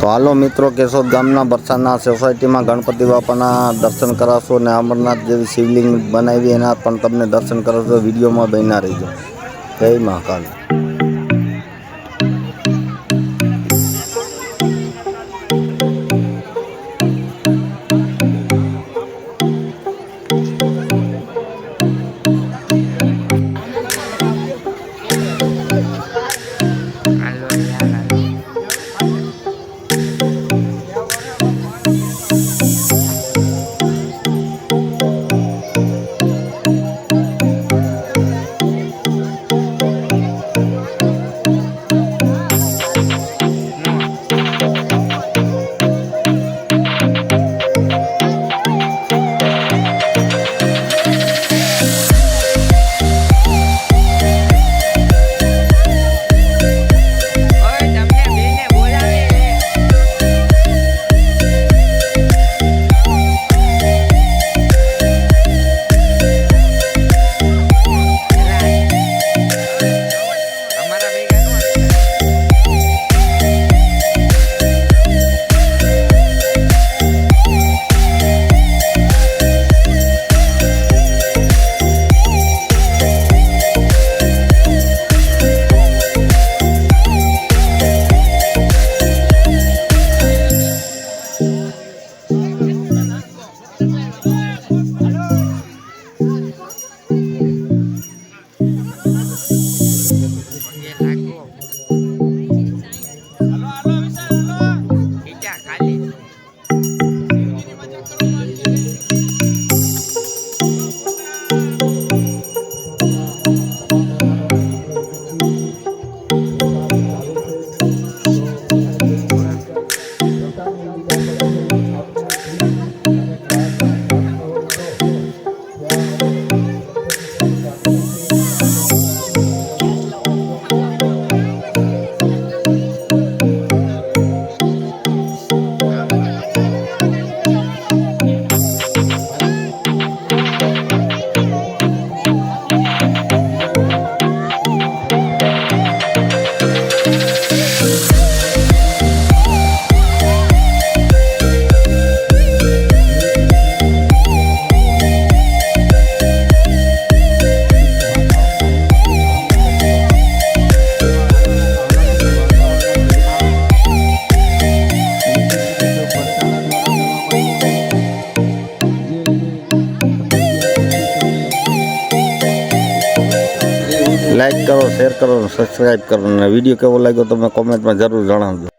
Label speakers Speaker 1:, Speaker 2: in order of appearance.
Speaker 1: તો હાલો મિત્રો, કેશોદ ગામના બરસાના સોસાયટીમાં ગણપતિ બાપાના દર્શન કરાવશો અને અમરનાથ જેવી શિવલિંગ બનાવી એના પણ તમને દર્શન કરાવશો. વિડીયોમાં બન્યા રહીજો. જય મહાકાલ. લાઈક કરો, શેર કરો, સબસ્ક્રાઈબ કરો અને વિડીયો કેવો લાગ્યો તમે કોમેન્ટમાં જરૂર જણાવજો.